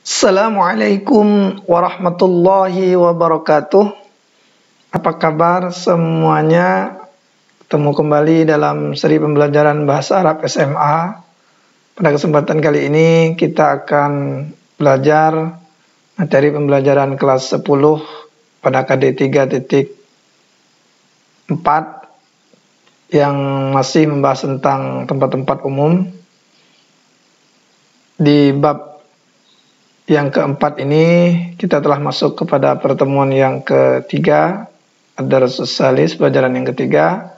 Assalamualaikum warahmatullahi wabarakatuh. Apa kabar semuanya? Ketemu kembali dalam seri pembelajaran bahasa Arab SMA. Pada kesempatan kali ini kita akan belajar materi pembelajaran kelas 10 pada KD 3.4 yang masih membahas tentang tempat-tempat umum. Di bab yang keempat ini kita telah masuk kepada pertemuan yang ketiga, ad-darsus salis, pelajaran yang ketiga,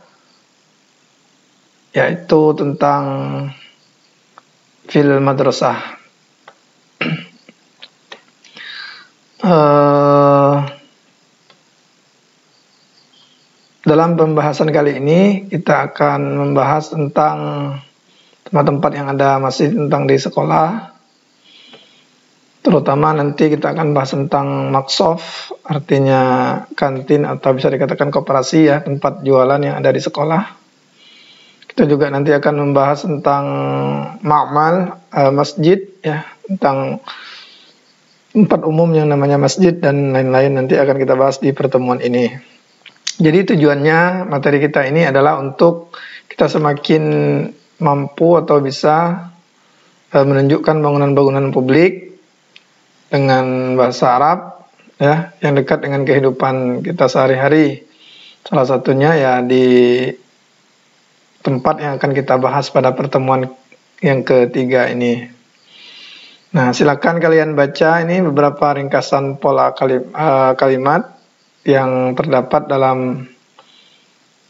yaitu tentang fil madrasah. Dalam pembahasan kali ini kita akan membahas tentang tempat-tempat yang ada masih tentang di sekolah. Terutama nanti kita akan bahas tentang maksof, artinya kantin atau bisa dikatakan koperasi ya, tempat jualan yang ada di sekolah. Kita juga nanti akan membahas tentang ma'mal, masjid ya, tentang tempat umum yang namanya masjid dan lain-lain nanti akan kita bahas di pertemuan ini. Jadi tujuannya materi kita ini adalah untuk kita semakin mampu atau bisa menunjukkan bangunan-bangunan publik dengan bahasa Arab ya, yang dekat dengan kehidupan kita sehari-hari. Salah satunya ya di tempat yang akan kita bahas pada pertemuan yang ketiga ini. Nah, silakan kalian baca ini beberapa ringkasan pola kalimat yang terdapat dalam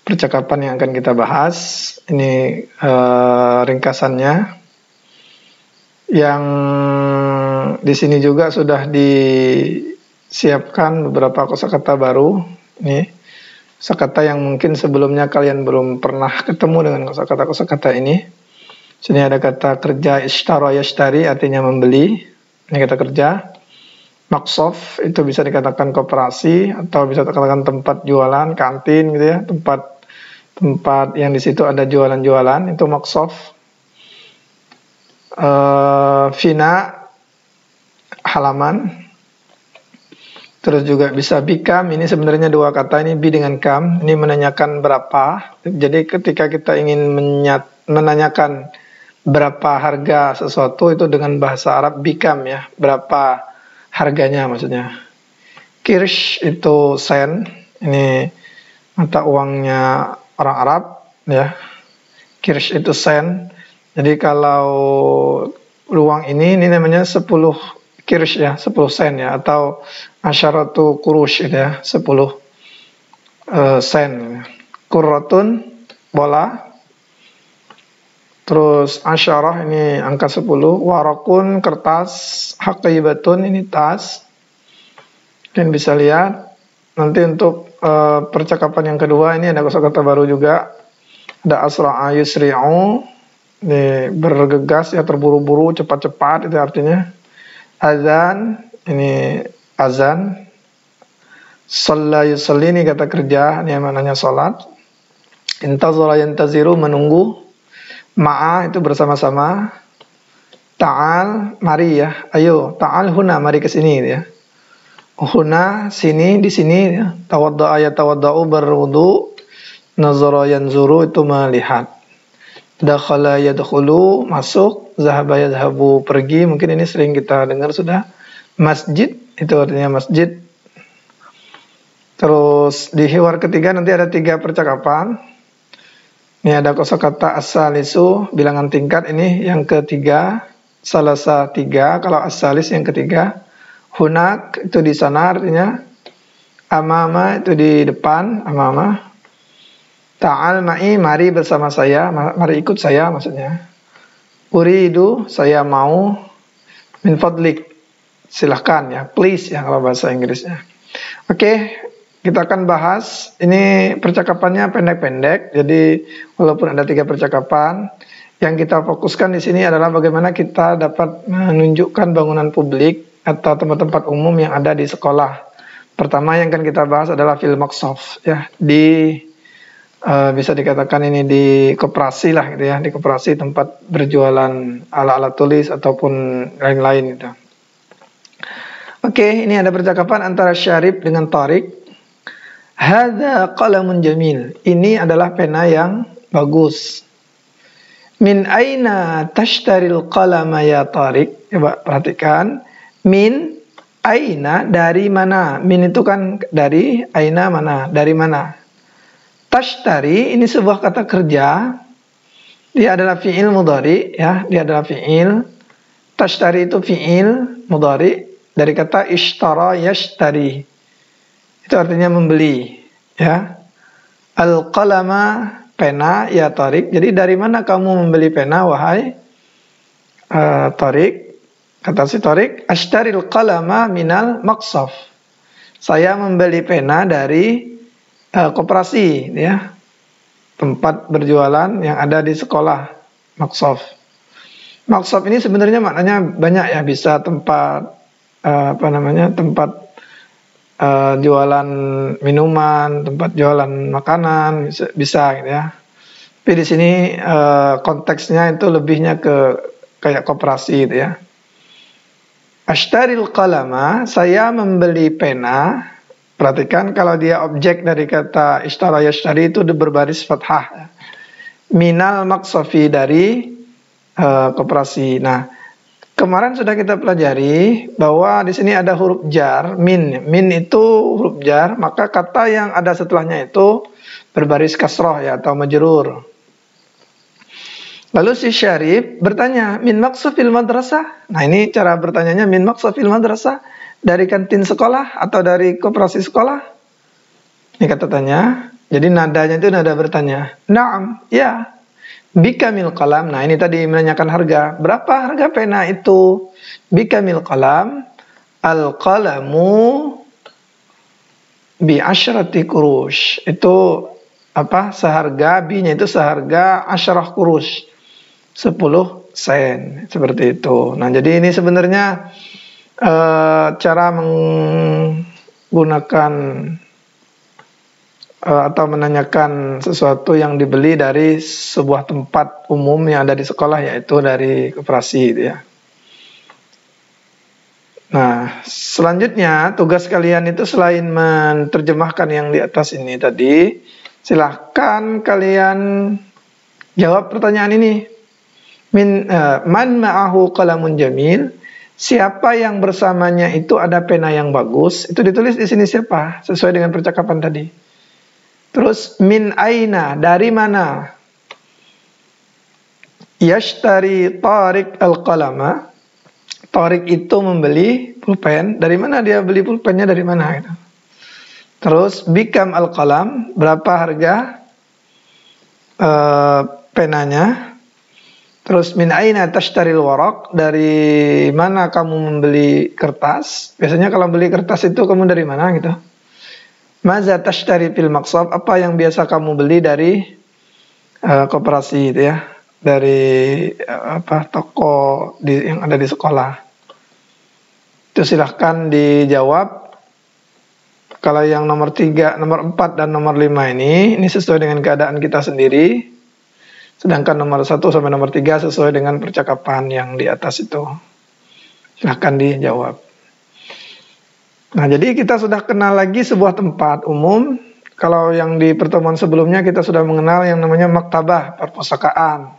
percakapan yang akan kita bahas. Ini ringkasannya. Yang di sini juga sudah disiapkan beberapa kosakata baru. Ini kosakata yang mungkin sebelumnya kalian belum pernah ketemu dengan kosakata ini. Sini ada kata kerja ishtara yashtari, artinya membeli. Ini kata kerja. Maksof itu bisa dikatakan koperasi atau bisa dikatakan tempat jualan, kantin gitu ya, tempat yang di situ ada jualan-jualan, itu maksof. Fina, halaman. Terus juga bisa bikam, ini sebenarnya dua kata, ini bi dengan kam, ini menanyakan berapa. Jadi ketika kita ingin menanyakan berapa harga sesuatu itu dengan bahasa Arab bikam ya, berapa harganya maksudnya. Kirsh itu sen, ini mata uangnya orang Arab ya. Kirsh itu sen. Jadi kalau uang ini namanya 10 kirsh ya, 10 sen ya, atau asyaratu kurush gitu ya, 10 sen. Kurratun, bola. Terus asyarah ini angka 10, warakun, kertas, haqibatun ini tas. Kalian bisa lihat. Nanti untuk percakapan yang kedua ini ada kosakata baru juga. Ada asra'a yusri'u. Ini bergegas ya, terburu-buru, cepat-cepat itu artinya. Azan, ini azan. Shalla yusalli, ini kata kerja, ini maknanya salat. Intazara yantaziru, menunggu. Ma'a itu bersama-sama. Ta'al, mari ya. Ayo, ta'al huna, mari ke sini ya. Huna, sini, di sini ya. Tawadda'a yatawadda'u, berwudu. Nazara yanzuru, itu melihat. Dakhala yadkhulu, masuk. Zahaba yadhabu, pergi. Mungkin ini sering kita dengar sudah. Masjid, itu artinya masjid. Terus di hiwar ketiga nanti ada 3 percakapan. Ini ada kosakata as-salisu, bilangan tingkat, ini yang ketiga. Salasa 3, kalau as-salis yang ketiga. Hunak itu di sana artinya. Amama itu di depan, amama. Ta'al ma'i, mari bersama saya, mari ikut saya maksudnya. Uridu, saya mau. Min fadlik, silahkan ya, please ya kalau bahasa Inggrisnya. Oke, kita akan bahas. Ini percakapannya pendek-pendek, jadi walaupun ada 3 percakapan, yang kita fokuskan di sini adalah bagaimana kita dapat menunjukkan bangunan publik atau tempat-tempat umum yang ada di sekolah. Pertama yang akan kita bahas adalah fil maqsaf ya, di bisa dikatakan ini di koperasi lah gitu ya, di koperasi tempat berjualan alat-alat tulis ataupun lain-lain gitu. Oke, ini ada percakapan antara Syarif dengan Tariq. Hadza qalamun jamil. Ini adalah pena yang bagus. Min aina tashtaril qalama ya Tariq? Coba perhatikan. Min aina, dari mana? Min itu kan dari, aina mana? Dari mana? Tashtari ini sebuah kata kerja. Dia adalah fi'il mudhari, ya, dia adalah fi'il. Tashtari itu fi'il mudhari dari kata ishtara yashtari. Itu artinya membeli, ya. Al-qalama, pena, ya Tariq. Jadi dari mana kamu membeli pena, wahai Tariq? Kata si Tariq, ashtaril qalama minal maqsaf. Saya membeli pena dari koperasi, ya, tempat berjualan yang ada di sekolah, maqsaf. Maqsaf ini sebenarnya maknanya banyak, ya, bisa tempat tempat jualan minuman, tempat jualan makanan, bisa gitu, ya. Tapi di sini konteksnya itu lebihnya ke kayak koperasi gitu, ya. Ashtaril qalama, saya membeli pena. Perhatikan kalau dia objek dari kata ishtara yashtari itu berbaris fathah. Minal maqsafi, dari koperasi. Nah, kemarin sudah kita pelajari bahwa di sini ada huruf jar, min. Min itu huruf jar, maka kata yang ada setelahnya itu berbaris kasroh, ya, atau majrur. Lalu si Syarif bertanya, min maqsafil madrasah? Nah, ini cara bertanyanya, min maqsafil madrasah? Dari kantin sekolah atau dari koperasi sekolah? Ini kata tanya. Jadi nadanya itu nada bertanya. Naam, ya. Bikamil qalam. Nah, ini tadi menanyakan harga. Berapa harga pena itu? Bikamil qalam. Al-qalamu bi asyrati kurush. Itu apa? Seharga, bi-nya itu seharga asyarah kurush. 10 sen. Seperti itu. Nah, jadi ini sebenarnya cara menggunakan atau menanyakan sesuatu yang dibeli dari sebuah tempat umum yang ada di sekolah, yaitu dari koperasi, ya. Nah, selanjutnya tugas kalian itu selain menerjemahkan yang di atas ini tadi, silahkan kalian jawab pertanyaan ini. Man ma'ahu qalamun jamil? Siapa yang bersamanya itu ada pena yang bagus? Itu ditulis di sini siapa? Sesuai dengan percakapan tadi. Terus min aina, dari mana? Yashtari Tariq al-qalama. Tariq itu membeli pulpen. Dari mana dia beli pulpennya, dari mana gitu. Terus bikam al-qalam, berapa harga penanya? Terus min aina tashtaril waraq, dari mana kamu membeli kertas? Biasanya kalau beli kertas itu kamu dari mana gitu. Maza tashtari fil maqsab, apa yang biasa kamu beli dari koperasi itu, ya. Dari toko yang ada di sekolah. Itu silahkan dijawab. Kalau yang nomor 3, nomor 4 dan nomor 5 ini sesuai dengan keadaan kita sendiri. Sedangkan nomor 1 sampai nomor 3 sesuai dengan percakapan yang di atas itu. Silahkan dijawab. Nah, jadi kita sudah kenal lagi sebuah tempat umum. Kalau yang di pertemuan sebelumnya kita sudah mengenal yang namanya maktabah, perpustakaan.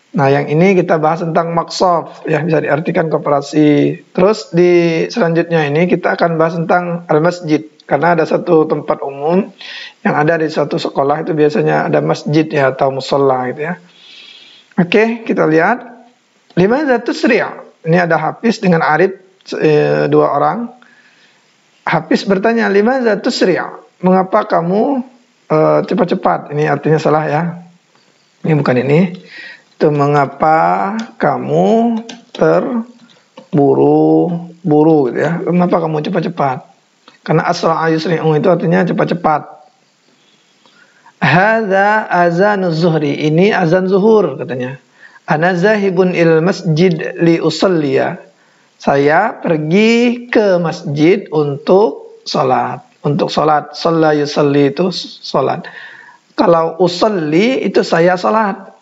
Nah, yang ini kita bahas tentang maqsaf, ya, bisa diartikan koperasi. Terus di selanjutnya ini kita akan bahas tentang al-masjid. Karena ada satu tempat umum yang ada di suatu sekolah itu biasanya ada masjid, ya, atau musola gitu, ya. Oke, kita lihat. Limadza tusri'? Ini ada Hafiz dengan Arif, 2 orang. Hafiz bertanya, limadza tusri'? Mengapa kamu cepat-cepat? Ini artinya salah, ya. Ini bukan ini. Itu mengapa kamu terburu-buru gitu, ya. Kenapa kamu cepat-cepat? Karena asra'a yusri'u itu artinya cepat-cepat. Hadza azanuz zuhri, ini azan zuhur katanya. Ana zahibun il masjid li usalliya. Saya pergi ke masjid untuk salat. Untuk salat, shalla yusalli itu salat. Kalau usalli itu saya salat.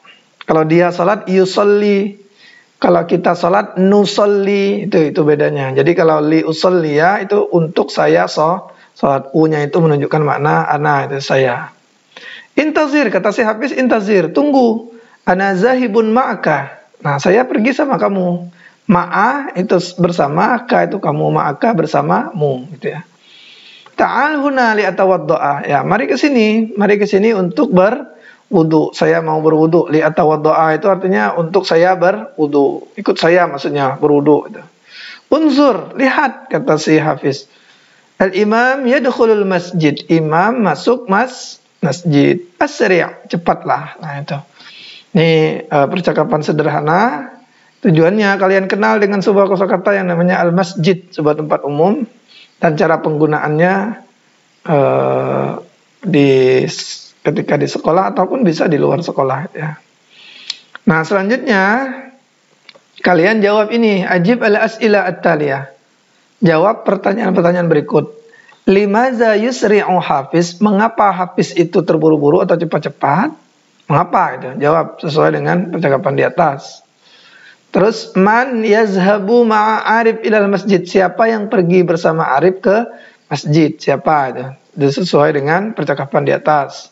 Kalau dia salat yusalli. Kalau kita sholat nusolli, itu bedanya. Jadi kalau li usolliya itu untuk saya sholat, u-nya itu menunjukkan makna ana, itu saya. Intazir, kata si Hafiz, intazir, tunggu. Ana zahibun ma'aka. Nah, saya pergi sama kamu. Ma'a itu bersama, ka itu kamu, ma'aka bersamamu, gitu ya. Ta'al huna li'atawaddo'a. Ya, mari ke sini untuk berwudu. Saya mau berwudu. Li'atawaddo'a itu artinya untuk saya berwudu. Ikut saya maksudnya berwudu gitu. Unzur, lihat, kata si Hafiz. Al-imam yadkhulul masjid. Imam masuk masjid. Asri', cepatlah. Nah, itu. Ini percakapan sederhana. Tujuannya kalian kenal dengan sebuah kosakata yang namanya al-masjid, sebuah tempat umum, dan cara penggunaannya ketika di sekolah ataupun bisa di luar sekolah ya. Nah, selanjutnya kalian jawab ini, ajib al-as'ila at-taliyah. Jawab pertanyaan-pertanyaan berikut. Limaza yusri'u Hafiz? Mengapa Hafiz itu terburu-buru atau cepat-cepat? Mengapa itu? Jawab sesuai dengan percakapan di atas. Terus man yazhabu ma'a Arif ilal masjid? Siapa yang pergi bersama Arif ke masjid? Siapa itu? Sesuai dengan percakapan di atas.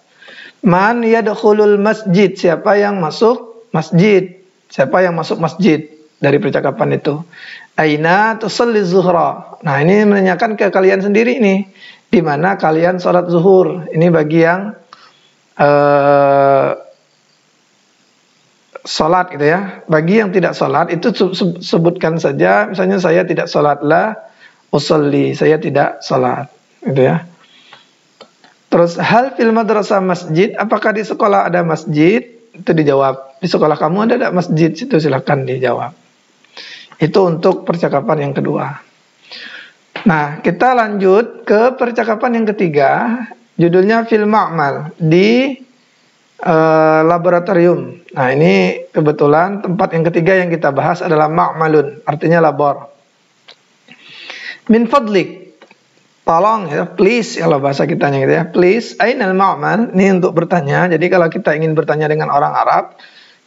Man yadkhulul masjid? Siapa yang masuk masjid? Siapa yang masuk masjid? Dari percakapan itu. Aina tusalli zuhra? Nah, ini menanyakan ke kalian sendiri nih. Di mana kalian sholat zuhur? Ini bagi yang sholat gitu ya. Bagi yang tidak sholat itu sebutkan saja, misalnya saya tidak sholat, la usolli, saya tidak sholat gitu ya. Terus hal fil madrasah masjid? Apakah di sekolah ada masjid? Itu dijawab. Di sekolah kamu ada tidak masjid? Itu silakan dijawab. Itu untuk percakapan yang kedua. Nah, kita lanjut ke percakapan yang ketiga. Judulnya fil ma'mal, di laboratorium. Nah, ini kebetulan tempat yang ketiga yang kita bahas adalah ma'malun, artinya labor. Min fadlik, tolong ya, please, kalau bahasa kitanya gitu ya, please, ainal ma'mal, ini untuk bertanya. Jadi kalau kita ingin bertanya dengan orang Arab,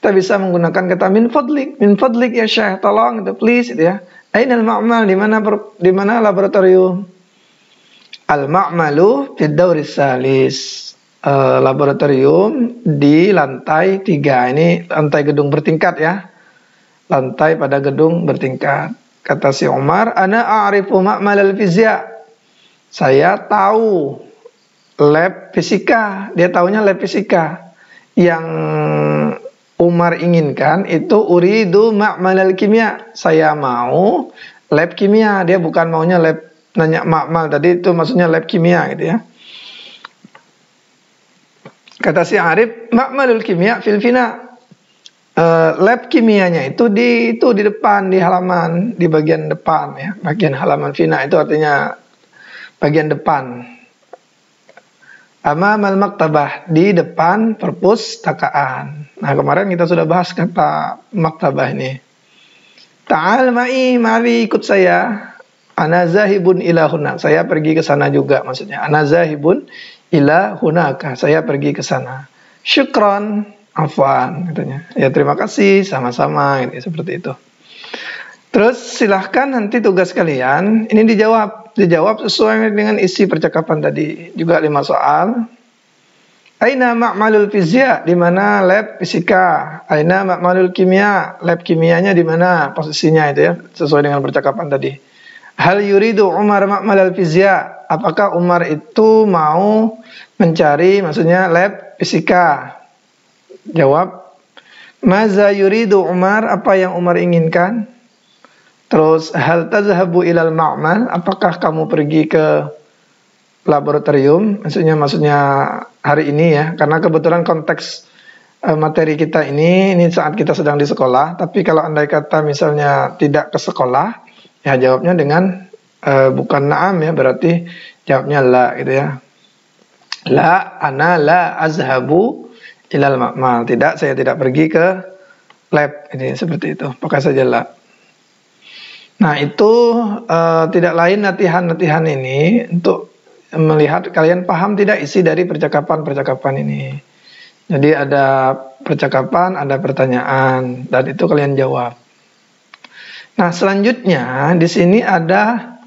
kita bisa menggunakan kata min fadlik ya Syekh, tolong itu, please itu ya. Ainal ma'mal, di mana laboratorium? Al ma'malu fid dauris salis. Laboratorium di lantai 3. Ini lantai gedung bertingkat ya. Lantai pada gedung bertingkat. Kata si Umar, ana a'rifu ma'mal al-fizya. Saya tahu lab fisika. Dia tahunya lab fisika. Yang Umar inginkan itu uridu ma'mal al-kimya. Saya mau lab kimia. Dia bukan maunya lab, nanya ma'mal tadi itu maksudnya lab kimia gitu ya. Kata si Arif, ma'malul kimia fil fina. Lab kimianya itu di depan, di halaman, di bagian depan ya. Bagian halaman fina itu artinya bagian depan. Amamal maktabah, di depan perpustakaan. Nah, kemarin kita sudah bahas kata maktabah ini. Ta'al ma'i, mari ikut saya. Ana zahibun ila huna. Saya pergi ke sana juga maksudnya. Ana zahibun ila hunaka, saya pergi ke sana. Syukran, afwan katanya. Ya terima kasih, sama-sama gitu, seperti itu. Terus silahkan nanti tugas kalian ini dijawab sesuai dengan isi percakapan tadi. Juga 5 soal. Aina ma'malul fizya? Di mana lab fisika? Aina ma'malul kimia? Lab kimianya di mana posisinya itu ya, sesuai dengan percakapan tadi. Hal yuridu Umar ma'malul fizya? Apakah Umar itu mau mencari maksudnya lab fisika? Jawab, maza yuridu Umar? Apa yang Umar inginkan? Terus hal tazhabu ilal ma'mal? Apakah kamu pergi ke laboratorium? Maksudnya hari ini ya, karena kebetulan konteks materi kita ini saat kita sedang di sekolah. Tapi kalau andai kata misalnya tidak ke sekolah, ya jawabnya dengan bukan na'am ya, berarti jawabnya la gitu ya. La, ana la azhabu ilal ma'mal. Tidak, saya tidak pergi ke lab. Ini seperti itu. Pakai saja la. Nah, itu tidak lain latihan-latihan ini untuk melihat kalian paham tidak isi dari percakapan-percakapan ini. Jadi ada percakapan, ada pertanyaan, dan itu kalian jawab. Nah, selanjutnya di sini ada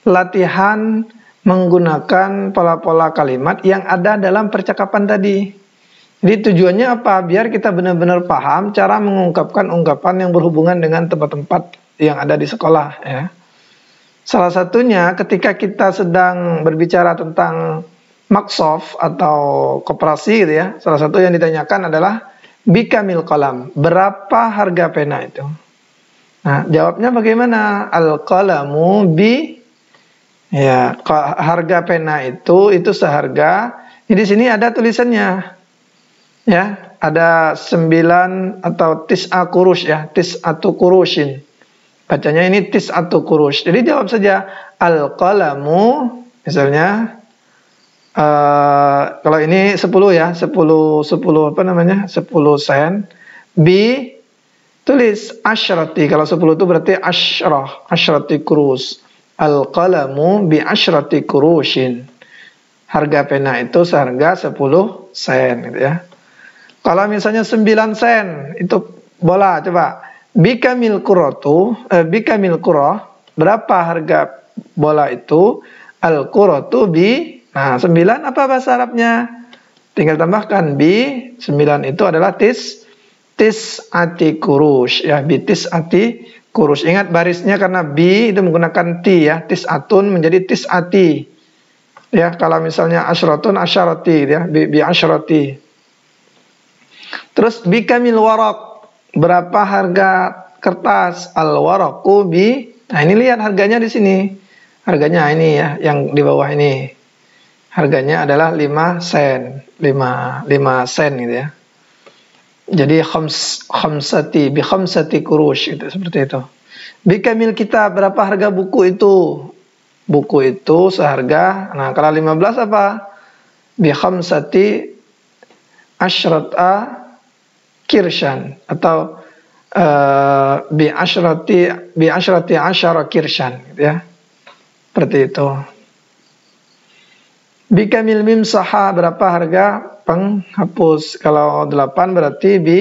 latihan menggunakan pola-pola kalimat yang ada dalam percakapan tadi. Jadi tujuannya apa? Biar kita benar-benar paham cara mengungkapkan ungkapan yang berhubungan dengan tempat-tempat yang ada di sekolah, ya. Salah satunya ketika kita sedang berbicara tentang maksof atau koperasi gitu ya. Salah satu yang ditanyakan adalah bikamil qalam, berapa harga pena itu? Nah, jawabnya bagaimana? Al-qalamu bi, ya, harga pena itu seharga. Jadi di sini ada tulisannya. Ya, ada 9 atau tis'a kurush ya, tis'atu kurushin. Bacanya ini tis'atu kurush. Jadi jawab saja al-qalamu, misalnya kalau ini 10 ya, 10 apa namanya? 10 sen. Bi, tulis asyrati. Kalau 10 itu berarti asyrati kurus. Al-qalamu bi asyrati kurushin. Harga pena itu seharga 10 sen gitu ya. Kalau misalnya 9 sen itu bola, coba bikamil kurah, berapa harga bola itu? Al kuratu bi, nah 9 apa bahasa Arabnya? Tinggal tambahkan bi, 9 itu adalah tis'ati kurush ya, bi tis'ati kurush. Ingat barisnya karena bi itu menggunakan ti ya, tis'atun menjadi tis'ati. Ya, kalau misalnya asyratun asyarati ya, bi asyarati. Terus bikamil warak, berapa harga kertas? Al waraku bi, nah ini lihat harganya di sini. Harganya ini ya, yang di bawah ini. Harganya adalah 5 sen, 5 sen gitu ya. Jadi khamsati bi khamsati kurush gitu, seperti itu. Bikamil kitab, berapa harga buku itu? Buku itu seharga, nah kalau 15 apa? Bi khamsati asyrata kirshan atau bi asyrati asyara kirshan gitu ya. Seperti itu. Bikamil mimsaha, berapa harga penghapus? Kalau 8 berarti bi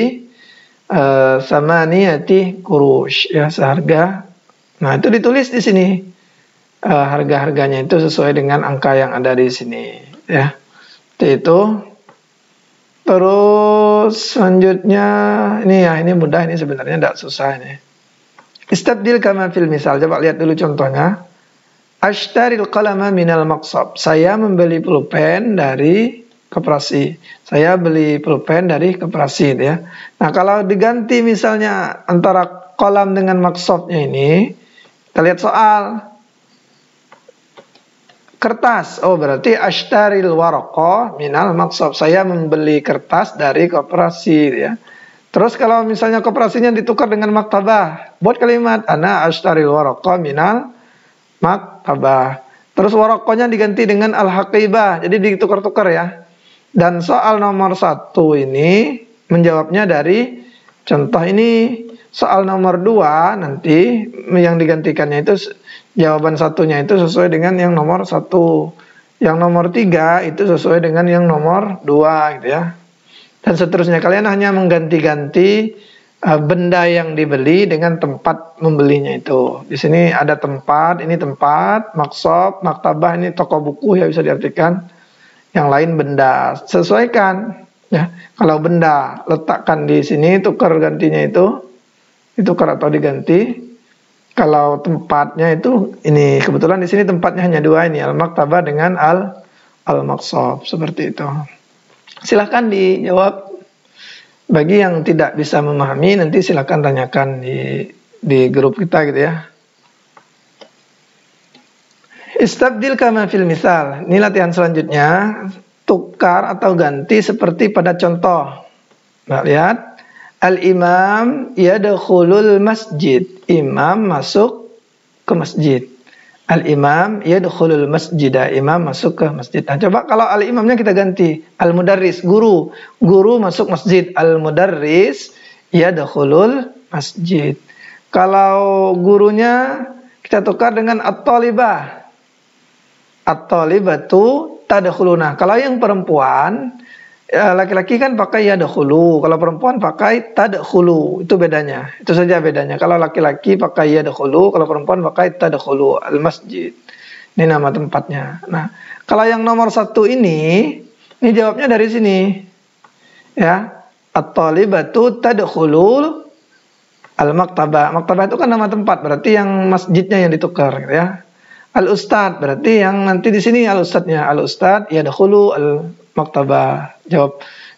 samaniyati kurush ya, seharga. Nah, itu ditulis di sini. Harga-harganya itu sesuai dengan angka yang ada di sini ya. Itu. Terus selanjutnya ini ya, ini mudah, ini sebenarnya tidak susah ini. Istabdil kama fil misal. Coba lihat dulu contohnya. Ashtaril qalama minal maqsab. Saya membeli pulpen dari koperasi. Saya beli pulpen dari koperasi ya. Nah, kalau diganti misalnya antara qalam dengan maqsabnya ini, kita lihat soal. Kertas, oh berarti ashtaril waraqah minal maqsab, saya membeli kertas dari koperasi ya. Terus kalau misalnya koperasinya ditukar dengan maktabah, buat kalimat ana ashtaril waraqah minal maktabah. Terus waraqahnya diganti dengan al-haqibah, jadi ditukar-tukar ya. Dan soal nomor 1 ini menjawabnya dari contoh ini. Soal nomor 2 nanti yang digantikannya itu jawaban satunya itu sesuai dengan yang nomor 1. Yang nomor 3 itu sesuai dengan yang nomor 2 gitu ya. Dan seterusnya, kalian hanya mengganti-ganti benda yang dibeli dengan tempat membelinya itu. Di sini ada tempat, ini tempat, maksab, maktabah, ini toko buku ya bisa diartikan. Yang lain benda. Sesuaikan ya. Kalau benda letakkan di sini, tukar gantinya itu tukar atau diganti. Kalau tempatnya itu ini, kebetulan di sini tempatnya hanya 2 ini, al-maktabah dengan al-maqsab, seperti itu. Silahkan dijawab. Bagi yang tidak bisa memahami nanti silahkan tanyakan di grup kita gitu ya. Istabdil kama fil misal. Ini latihan selanjutnya, tukar atau ganti seperti pada contoh. Nah, lihat. Al-imam yadkhulul masjid. Imam masuk ke masjid. Al-imam yadkhulul masjidah. Imam masuk ke masjid. Nah, coba kalau al-imamnya kita ganti. Al-mudarris, guru. Guru masuk masjid. Al-mudarris yadkhulul masjid. Kalau gurunya kita tukar dengan at-talibah. At-talibatu tadkhuluna. Kalau yang perempuan laki-laki kan pakai yadkhulu, kalau perempuan pakai tadkhulu. Itu bedanya. Itu saja bedanya. Kalau laki-laki pakai yadkhulu, kalau perempuan pakai tadkhulu. Al-masjid. Ini nama tempatnya. Nah, kalau yang nomor 1 ini jawabnya dari sini. Ya. At-talibatu tadkhulu al-maktabah. Maktabah itu kan nama tempat, berarti yang masjidnya yang ditukar gitu ya. Al-ustad berarti yang nanti di sini al-ustadnya. Al-ustad yadkhulu al-maktabah.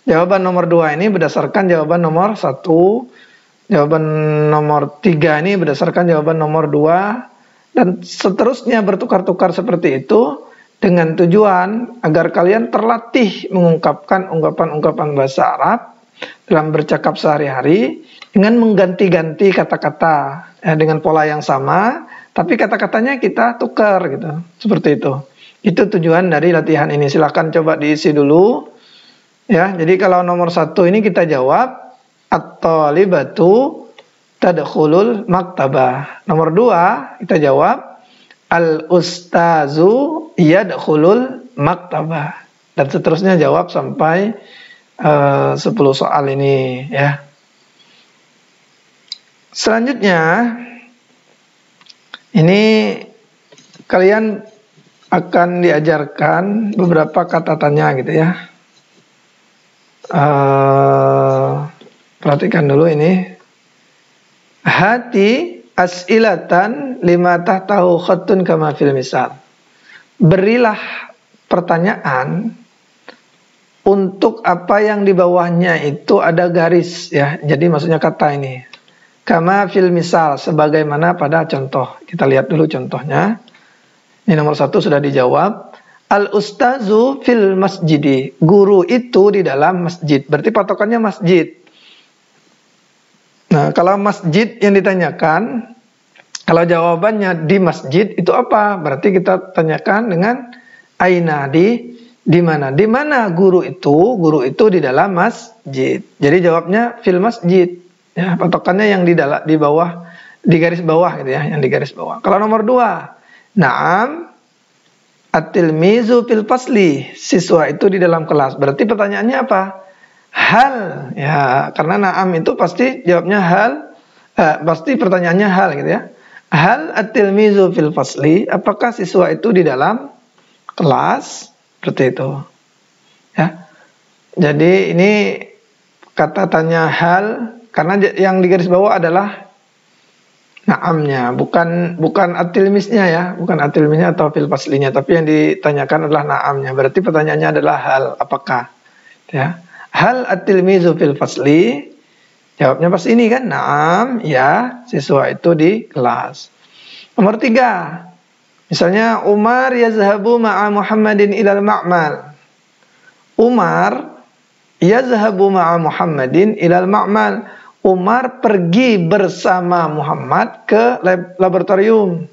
Jawaban nomor 2 ini berdasarkan jawaban nomor 1. Jawaban nomor 3 ini berdasarkan jawaban nomor 2. Dan seterusnya bertukar-tukar seperti itu dengan tujuan agar kalian terlatih mengungkapkan ungkapan-ungkapan bahasa Arab dalam bercakap sehari-hari dengan mengganti-ganti kata-kata dengan pola yang sama. Tapi kata-katanya kita tukar gitu. Seperti itu. Itu tujuan dari latihan ini. Silahkan coba diisi dulu. Ya, jadi kalau nomor 1 ini kita jawab at-talibatu tadkhulul maktabah. Nomor 2 kita jawab al-ustazu yadkhulul maktabah. Dan seterusnya jawab sampai 10 soal ini ya. Selanjutnya ini kalian akan diajarkan beberapa kata tanya gitu ya. Perhatikan dulu ini. Hati as'ilatan lima tahtahu khattun kama fil misal. Berilah pertanyaan untuk apa yang di bawahnya itu ada garis ya. Jadi maksudnya kata ini. Kama fil misal, sebagaimana pada contoh. Kita lihat dulu contohnya. Ini nomor 1 sudah dijawab. Al-ustazu fil masjidi. Guru itu di dalam masjid. Berarti patokannya masjid. Nah, kalau masjid yang ditanyakan, kalau jawabannya di masjid, itu apa? Berarti kita tanyakan dengan aina, di mana? Di mana guru itu? Guru itu di dalam masjid. Jadi jawabnya fil masjid. Ya, patokannya yang di bawah, di garis bawah gitu ya, yang di garis bawah. Kalau nomor 2, na'am at-tilmizu fil fasli, siswa itu di dalam kelas. Berarti pertanyaannya apa? Hal, ya, karena na'am itu pasti jawabnya hal, pasti pertanyaannya hal gitu ya. Hal at-tilmizu fil fasli, apakah siswa itu di dalam kelas? Seperti itu. Ya. Jadi ini kata tanya hal. Karena yang di garis bawah adalah na'amnya, bukan at-tilmisnya ya, bukan at-tilmisnya atau fil faslinya, tapi yang ditanyakan adalah na'amnya. Berarti pertanyaannya adalah hal, apakah? Ya. Hal at-tilmizu fil fasli, jawabnya pas ini kan, na'am, ya, siswa itu di kelas. Nomor 3, misalnya Umar yazhabu ma'a Muhammadin ilal ma'mal. Umar yazhabu ma'a Muhammadin ilal ma'mal. Umar pergi bersama Muhammad ke laboratorium.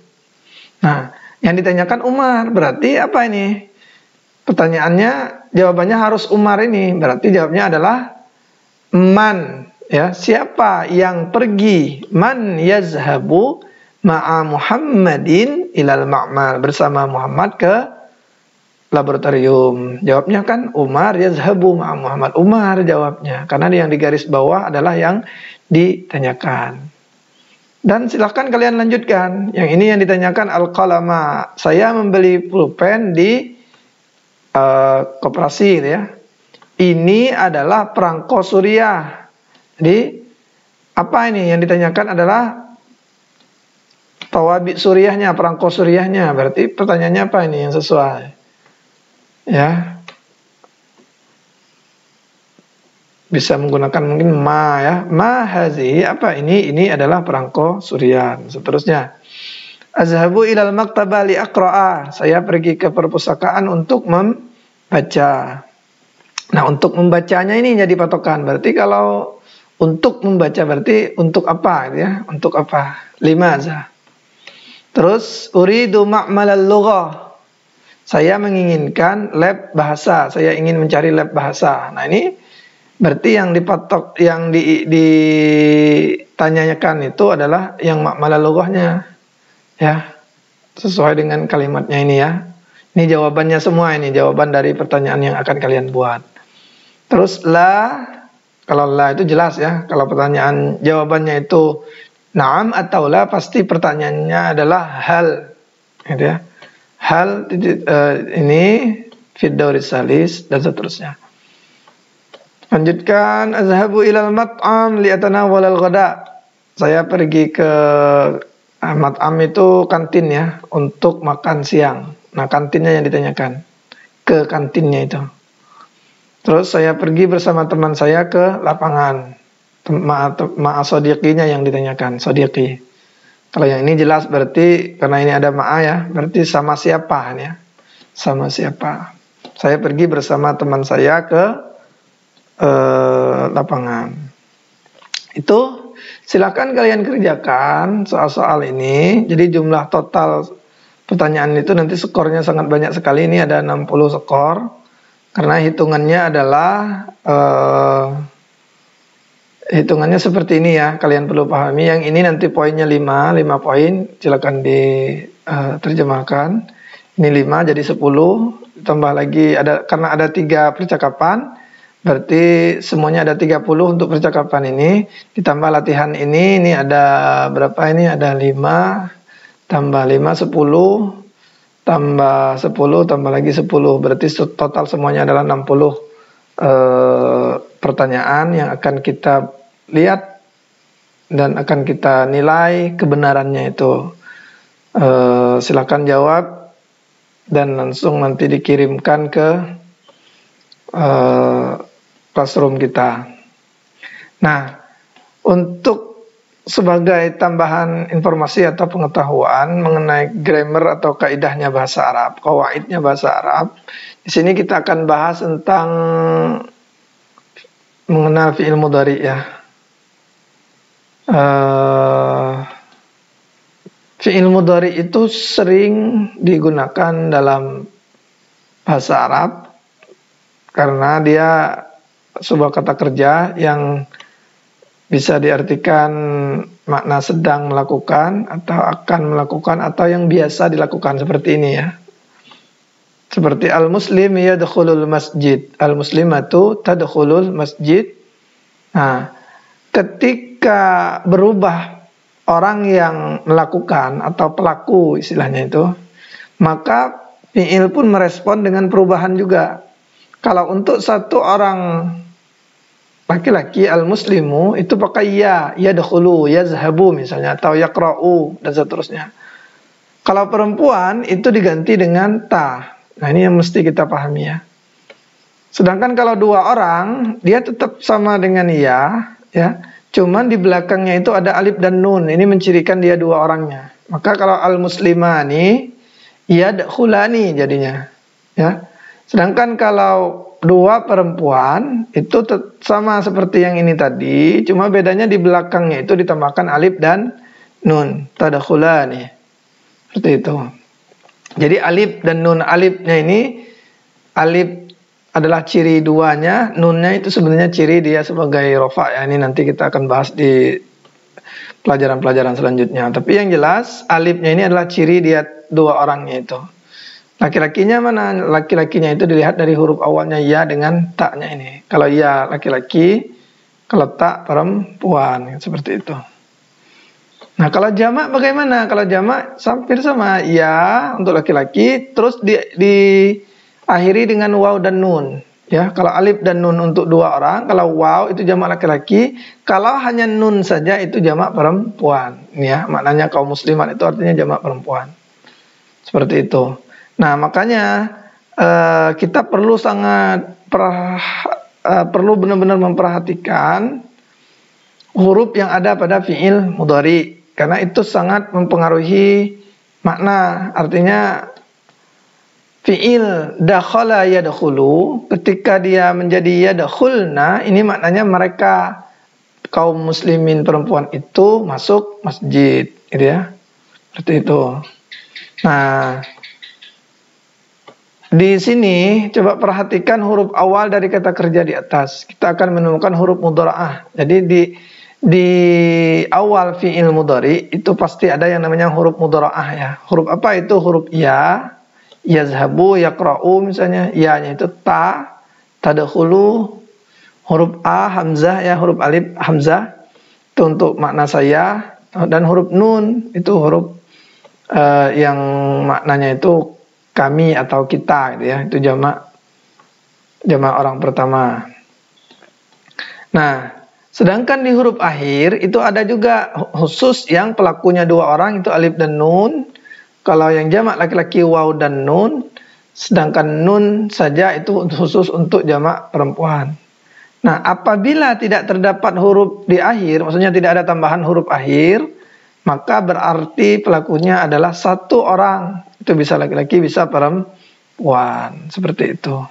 Nah, yang ditanyakan Umar, berarti apa ini? Pertanyaannya, jawabannya harus Umar ini. Berarti jawabnya adalah man. Ya, siapa yang pergi? Man yazhabu ma'a Muhammadin ilal ma'mal. Bersama Muhammad ke laboratorium. Jawabnya kan Umar yazhabu ma'a Muhammad. Umar jawabnya. Karena yang di garis bawah adalah yang ditanyakan. Dan silahkan kalian lanjutkan. Yang ini yang ditanyakan al-qalama. Saya membeli pulpen di koperasi gitu ya. Ini adalah perangko suriah. Jadi apa ini yang ditanyakan adalah tawabi suriahnya, perangko suriahnya. Berarti pertanyaannya apa ini yang sesuai? Ya, bisa menggunakan mungkin ma ya, ma hazihi, apa ini adalah perangko suriah. Seterusnya, azhabu ilal maktabah li aqra'a, saya pergi ke perpustakaan untuk membaca. Nah, untuk membacanya ini jadi patokan. Berarti kalau untuk membaca berarti untuk apa gitu ya, untuk apa? Limaza. Terus uridu ma'malal lughah, saya menginginkan lab bahasa, saya ingin mencari lab bahasa. Nah, ini berarti yang dipatok, yang ditanyakan itu adalah yang makmalah lughahnya. Ya, sesuai dengan kalimatnya ini ya. Ini jawabannya semua, ini jawaban dari pertanyaan yang akan kalian buat. Terus la, kalau la itu jelas ya. Kalau pertanyaan jawabannya itu na'am atau la, pasti pertanyaannya adalah hal, gitu ya. Hal ini fid dauris salis dan seterusnya. Lanjutkan, azhabu ilal mat'am li'atanawwal al-ghada. Saya pergi ke mat'am itu kantin ya, untuk makan siang. Nah, kantinnya yang ditanyakan. Ke kantinnya itu. Terus saya pergi bersama teman saya ke lapangan. Ma'a sodiqinya yang ditanyakan, sodiqi. Kalau yang ini jelas berarti karena ini ada ma'a ya, berarti sama siapa ya? Sama siapa? Saya pergi bersama teman saya ke lapangan. Itu silakan kalian kerjakan soal-soal ini. Jadi jumlah total pertanyaan itu nanti skornya sangat banyak sekali. Ini ada 60 skor. Karena hitungannya adalah hitungannya seperti ini ya. Kalian perlu pahami. Yang ini nanti poinnya 5 poin. Silakan diterjemahkan. Ini 5 jadi 10. Tambah lagi karena ada 3 percakapan. Berarti semuanya ada 30 untuk percakapan ini. Ditambah latihan ini ada berapa ini? Ada 5 tambah 5 10 tambah 10 tambah lagi 10. Berarti total semuanya adalah 60 pertanyaan yang akan kita lihat dan akan kita nilai kebenarannya itu. Silakan jawab dan langsung nanti dikirimkan ke classroom kita. Nah, untuk sebagai tambahan informasi atau pengetahuan mengenai grammar atau kaidahnya bahasa Arab, qawaidnya bahasa Arab, di sini kita akan bahas tentang mengenal fi'il mudhari ya. Fi'il mudhari itu sering digunakan dalam bahasa Arab karena dia sebuah kata kerja yang bisa diartikan makna sedang melakukan atau akan melakukan atau yang biasa dilakukan seperti ini ya. Seperti al-muslim yadkhulul masjid, al-muslimatu tadkhulul masjid. Nah, ketika berubah orang yang melakukan atau pelaku istilahnya itu, maka fi'il pun merespon dengan perubahan juga. Kalau untuk satu orang laki-laki al-muslimu itu pakai ya, yadkhulu, yazhabu misalnya atau yaqra'u dan seterusnya. Kalau perempuan itu diganti dengan ta. Nah, ini yang mesti kita pahami ya. Sedangkan kalau dua orang dia tetap sama dengan ya. Cuman di belakangnya itu ada alif dan nun. Ini mencirikan dia dua orangnya. Maka kalau al-muslimani yadkhulani jadinya. Ya. Sedangkan kalau dua perempuan itu sama seperti yang ini tadi, cuma bedanya di belakangnya itu ditambahkan alif dan nun, tadkhulani. Seperti itu. Jadi alif dan nun, alifnya ini alif adalah ciri duanya, nunnya itu sebenarnya ciri dia sebagai rofa ya. Ini nanti kita akan bahas di pelajaran-pelajaran selanjutnya. Tapi yang jelas alifnya ini adalah ciri dia dua orangnya itu. Laki-lakinya mana? Laki-lakinya itu dilihat dari huruf awalnya ya dengan taknya ini. Kalau ya laki-laki, kalau tak perempuan, seperti itu. Nah, kalau jamak bagaimana? Kalau jamak hampir sama ya untuk laki-laki, terus diakhiri dengan waw dan nun. Ya, kalau alif dan nun untuk dua orang, kalau waw itu jamak laki-laki, kalau hanya nun saja itu jamak perempuan. Ya, maknanya kaum muslimat itu artinya jamak perempuan. Seperti itu. Nah, makanya kita perlu perlu benar-benar memperhatikan huruf yang ada pada fi'il mudhari karena itu sangat mempengaruhi makna. Artinya fi'il dakhala yadkhulu ketika dia menjadi yadkhulna, ini maknanya mereka kaum muslimin perempuan itu masuk masjid, gitu ya. Seperti itu. Nah, di sini coba perhatikan huruf awal dari kata kerja di atas. Kita akan menemukan huruf mudhara'ah. Jadi di awal fi'il mudhari itu pasti ada yang namanya huruf mudhara'ah ya. Huruf apa itu? Huruf ya, yazhabu, yaqra'u misalnya. Ya-nya itu ta, tadkhulu, huruf A hamzah ya, huruf alif hamzah itu untuk makna saya, dan huruf nun itu huruf yang maknanya itu kami atau kita gitu ya, itu jamak orang pertama. Nah, sedangkan di huruf akhir itu ada juga khusus yang pelakunya dua orang, itu alif dan nun. Kalau yang jamak laki-laki waw dan nun, sedangkan nun saja itu khusus untuk jamak perempuan. Nah, apabila tidak terdapat huruf di akhir, maksudnya tidak ada tambahan huruf akhir, maka berarti pelakunya adalah satu orang. Itu bisa laki-laki, bisa perempuan. Seperti itu.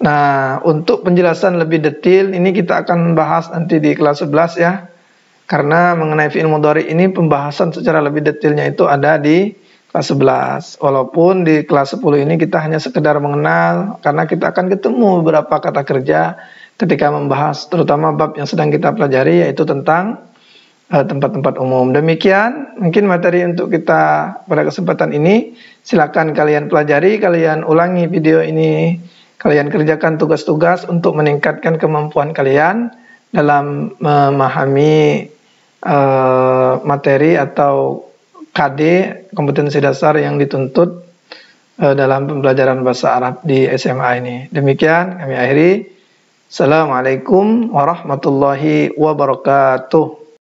Nah, untuk penjelasan lebih detail, ini kita akan bahas nanti di kelas 11 ya. Karena mengenai fi'il mudhari ini pembahasan secara lebih detailnya itu ada di kelas 11. Walaupun di kelas 10 ini kita hanya sekedar mengenal, karena kita akan ketemu beberapa kata kerja ketika membahas terutama bab yang sedang kita pelajari, yaitu tentang tempat-tempat umum. Demikian mungkin materi untuk kita pada kesempatan ini. Silakan kalian pelajari, kalian ulangi video ini, kalian kerjakan tugas-tugas untuk meningkatkan kemampuan kalian dalam memahami materi atau KD, kompetensi dasar yang dituntut dalam pembelajaran bahasa Arab di SMA ini. Demikian kami akhiri. Assalamualaikum warahmatullahi wabarakatuh.